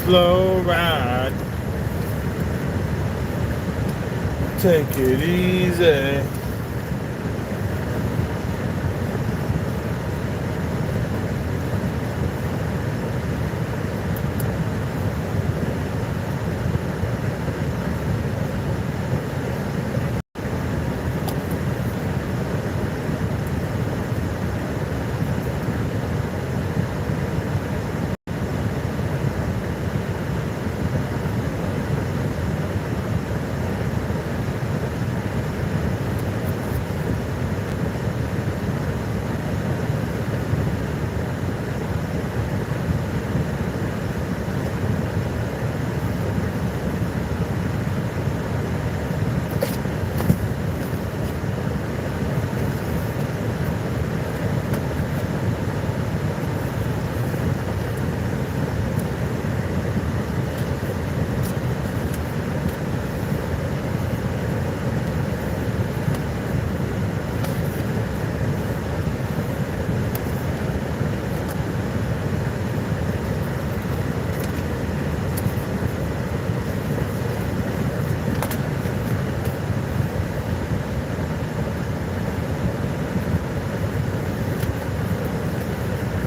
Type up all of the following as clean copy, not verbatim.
Slow ride. Take it easy.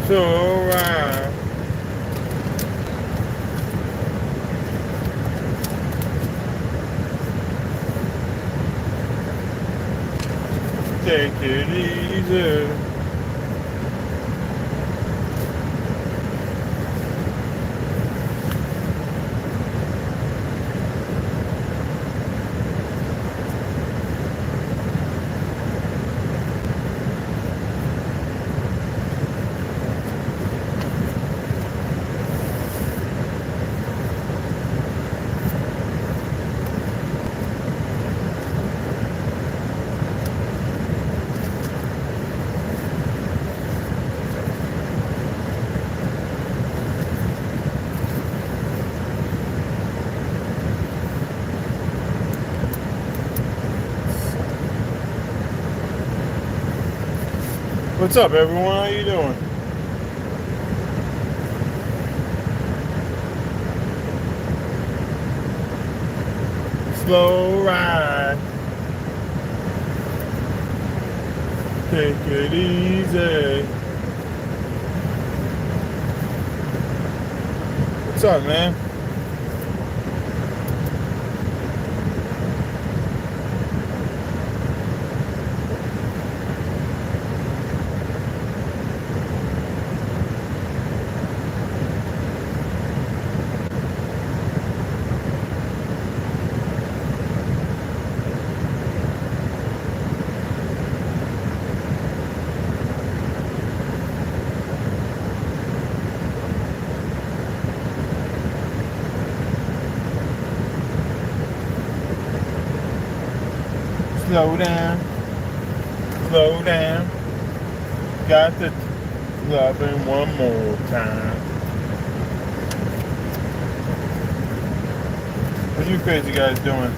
Slow ride. Take it easy. What's up, everyone? How you doing? Slow ride. Take it easy. What's up, man? Slow down. Slow down. Got the clubbing one more time. What are you crazy guys doing?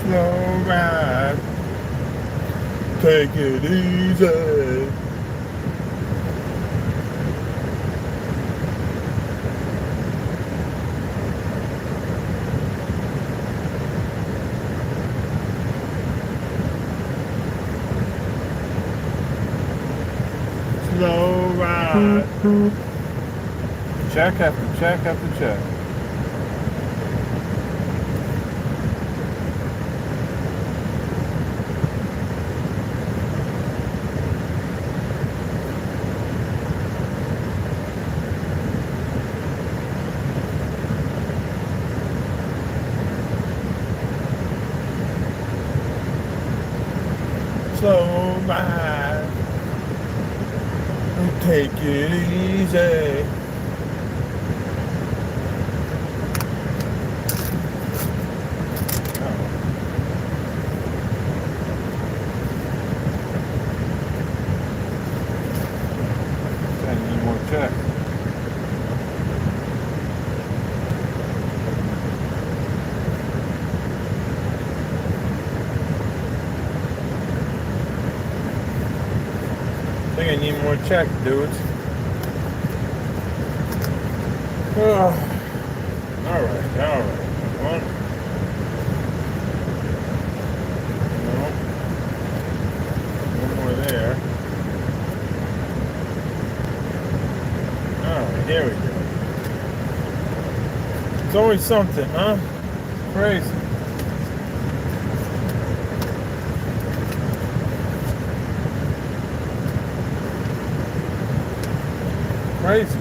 Slow ride. Take it easy. Slow ride. Check after check after check. Slow ride. Take it easy. I need more check. I think I need more check, dudes. Alright. One. No. One more there. Alright, here we go. It's always something, huh? Crazy. Crazy.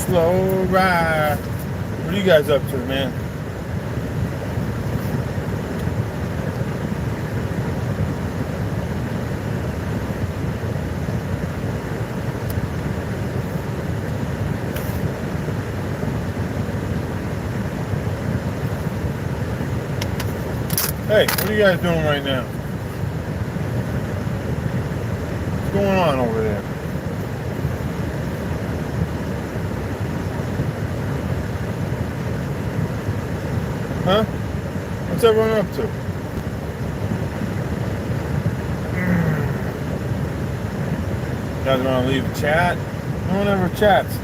Slow ride. What are you guys up to, man? Hey, what are you guys doing right now? What's going on over there? Huh? What's everyone up to? You guys want to leave a chat? No one ever chats.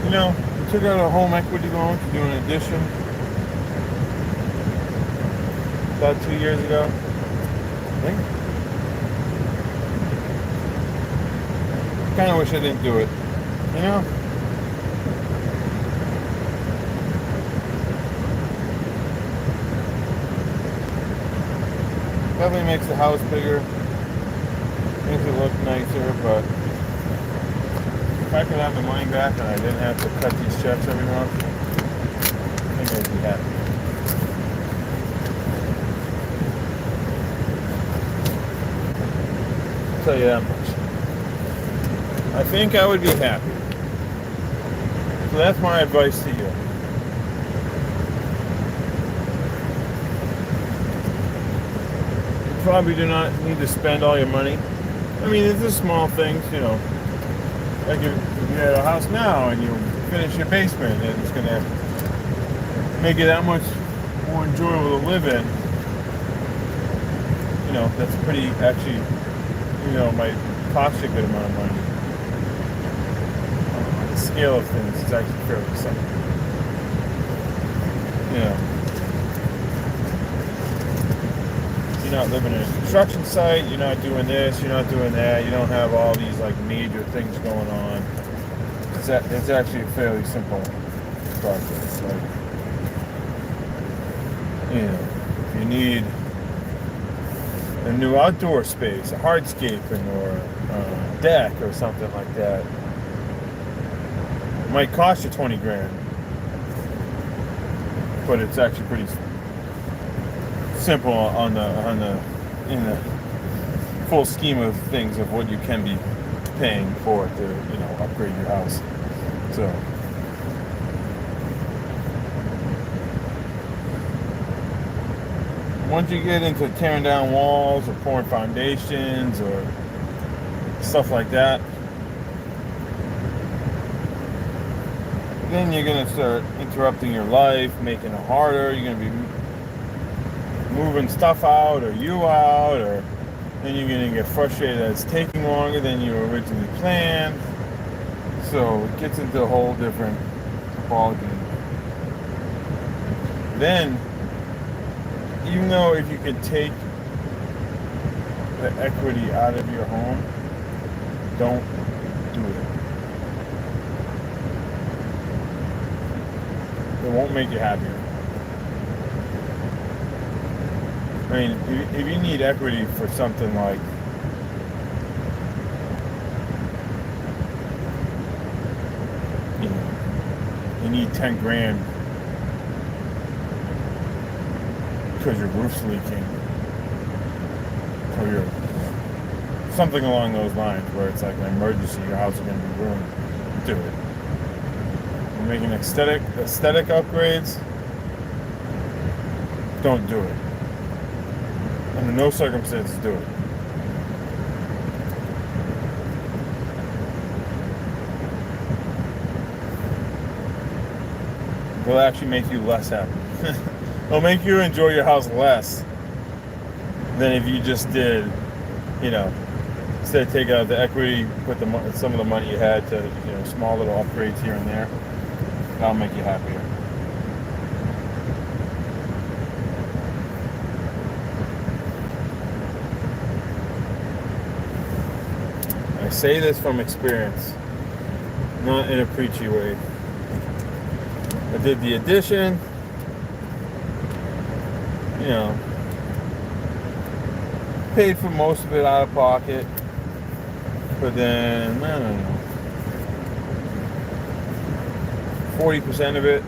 You know, we took out a home equity loan to do an addition about 2 years ago. I think. Kind of wish I didn't do it. You know? Definitely makes the house bigger. Makes it look nicer, but if I could have the money back and I didn't have to cut these checks every month, I think I'd be happy. I'll tell you that much. I think I would be happy. So that's my advice to you. You probably do not need to spend all your money. I mean, it's just small things, you know. Like if you're at a house now and you finish your basement, and it's gonna make it that much more enjoyable to live in. You know, that's pretty actually, you know, might cost you a good amount of money. On the scale of things, it's actually fairly simple. You know, you're not living in a construction site, you're not doing this, you're not doing that, you don't have all these like major things going on. It's actually a fairly simple process. Like, you know, if you need a new outdoor space, a hardscaping or a deck or something like that. It might cost you 20 grand, but it's actually pretty simple in the full scheme of things of what you can be paying for to, upgrade your house. So once you get into tearing down walls or pouring foundations or stuff like that, then you're going to start interrupting your life, making it harder. You're going to be moving stuff out or you out, or then you're going to get frustrated that it's taking longer than you originally planned. So it gets into a whole different ballgame. Then, even though if you could take the equity out of your home, don't do it. It won't make you happier. I mean, if you need equity for something like, you need 10 grand because your roof's leaking, or something along those lines, where it's like an emergency, your house is going to be ruined, do it. You're making aesthetic upgrades, don't do it. Under no circumstances, do it. It'll actually make you less happy. It'll make you enjoy your house less than if you just did, instead of taking out the equity, put some of the money you had to, small little upgrades here and there. That'll make you happier. I say this from experience, not in a preachy way. I did the addition, paid for most of it out of pocket, but then, I don't know, 40% of it,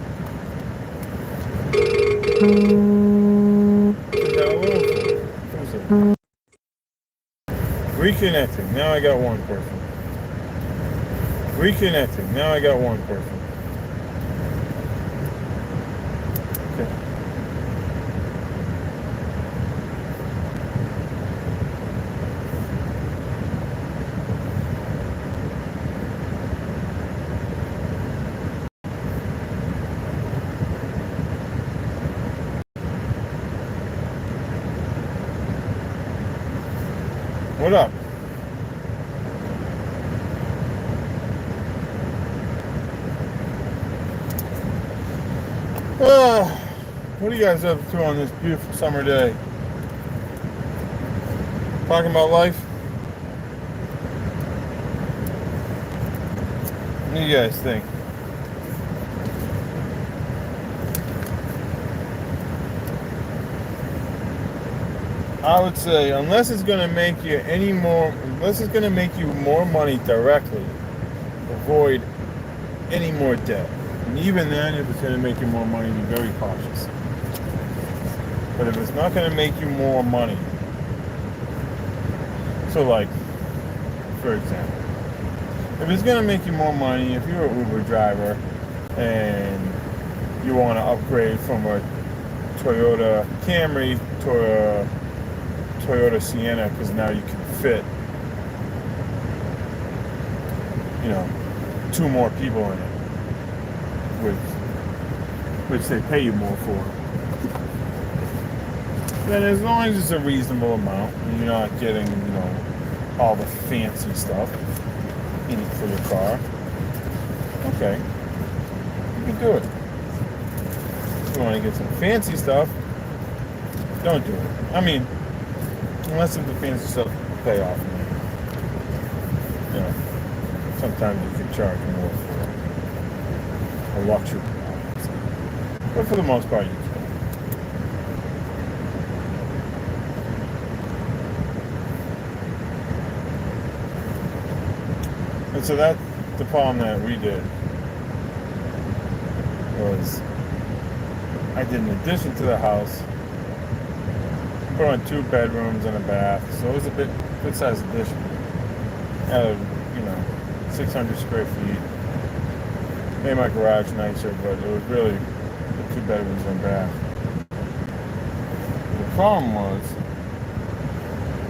reconnecting, now I got one person. Reconnecting, now I got one person. Okay. What up? What are you guys up to on this beautiful summer day? Talking about life? What do you guys think? I would say, unless it's going to make you more money directly, avoid any more debt. And even then, if it's going to make you more money, be very cautious. But if it's not going to make you more money, so like, for example, if it's going to make you more money, if you're an Uber driver and you want to upgrade from a Toyota Camry to a Toyota Sienna, because now you can fit, 2 more people in it, which they pay you more for. Then as long as it's a reasonable amount and you're not getting, all the fancy stuff in it for your car, okay, you can do it. If you want to get some fancy stuff, don't do it. I mean, unless the fancy stuff pay off. Sometimes you can charge more for a luxury. But for the most part, you can. And so that's the problem that we did was I did an addition to the house, put on 2 bedrooms and a bath, so it was a good sized addition. Had a 600 square feet. Made my garage nicer, but it was really 2 bedrooms and a bath. The problem was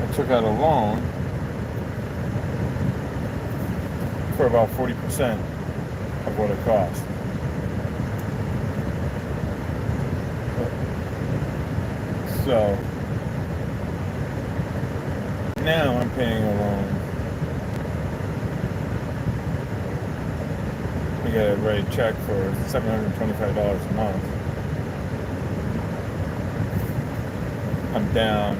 I took out a loan for about 40% of what it cost. So now I'm paying a loan. I got to write a check for $725 a month. I'm down,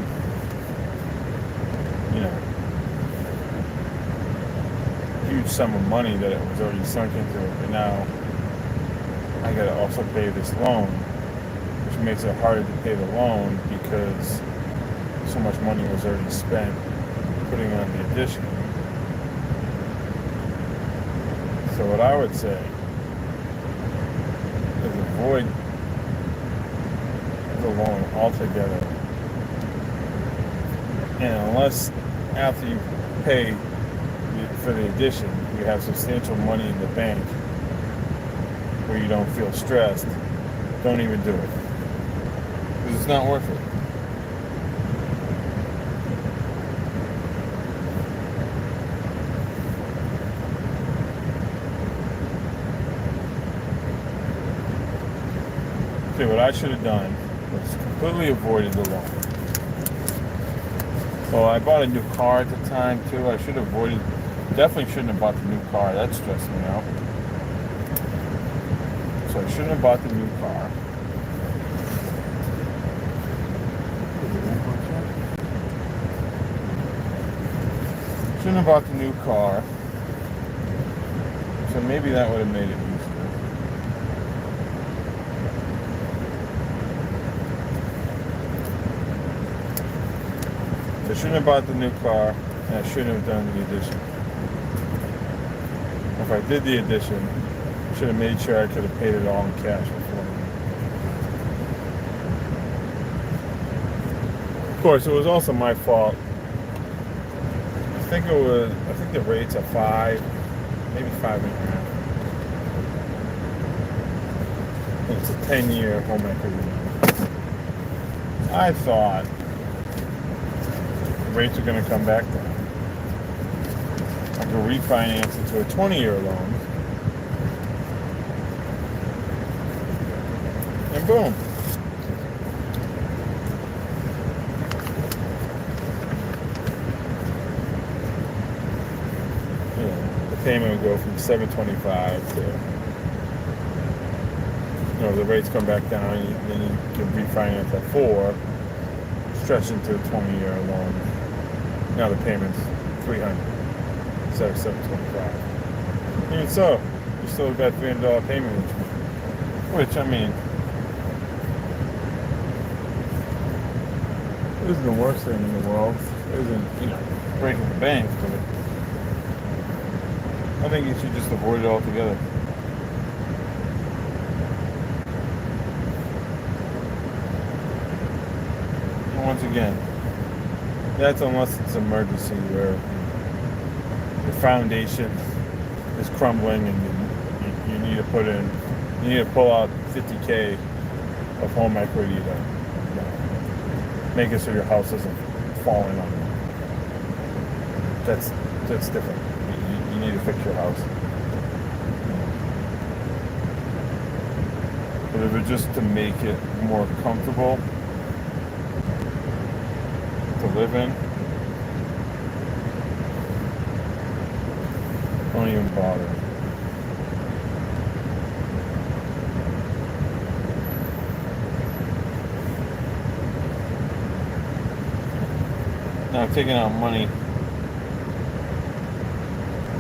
huge sum of money that it was already sunk into it, but now I got to also pay this loan, which makes it harder to pay the loan because so much money was already spent putting on the addition. So what I would say is avoid the loan altogether. And unless after you pay for the addition, you have substantial money in the bank where you don't feel stressed, don't even do it. Because it's not worth it. Okay, what I should have done was completely avoided the loan. Well, I bought a new car at the time too. I should have avoided, definitely shouldn't have bought the new car. That stressed me out. So I shouldn't have bought the new car. Shouldn't have bought the new car. So maybe that would have made it easier. I shouldn't have bought the new car, and I shouldn't have done the addition. If I did the addition, I should have made sure I could have paid it all in cash before. Of course, it was also my fault. I think the rates are 5, maybe 5.5. It's a 10-year home equity. I thought rates are going to come back down. I can refinance into a 20-year loan. And boom. The payment would go from $725 to, the rates come back down, then you can refinance at 4, stretch into a 20-year loan. Now the payment's $300 instead of $725. Even so, you still got $300 payment, which I mean, isn't the worst thing in the world. It isn't, breaking the bank, but I think you should just avoid it altogether. And once again, that's unless it's an emergency where the foundation is crumbling and you need to pull out $50K of home equity to make it so your house isn't falling on you. That's different. You need to fix your house. But if it's just to make it more comfortable to live in, don't even bother. Now taking out money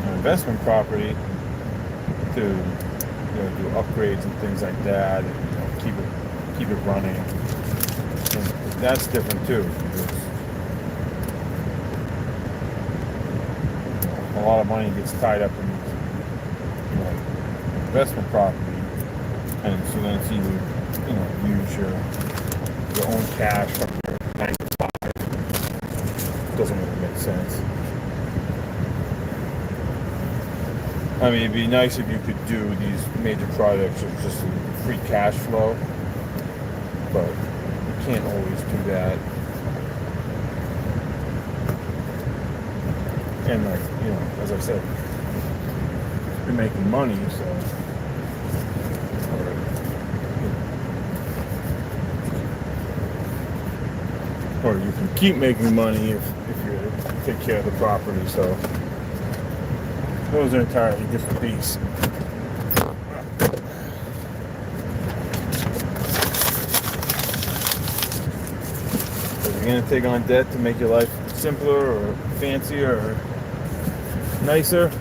on investment property to do upgrades and things like that, and keep it running. And that's different too. Because a lot of money gets tied up in, investment property, and so then it's either, use your own cash from your 9 to 5. Doesn't really make sense. I mean, it'd be nice if you could do these major projects with just free cash flow, but you can't always do that. And as I said, you're making money, so or you can keep making money if you take care of the property. So those are entirely different beasts. If you're gonna take on debt to make your life simpler or fancier or nicer,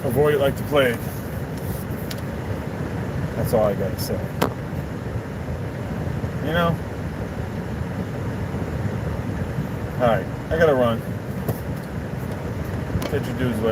avoid it like the plague. That's all I gotta say. Alright, I gotta run. Catch your dudes later.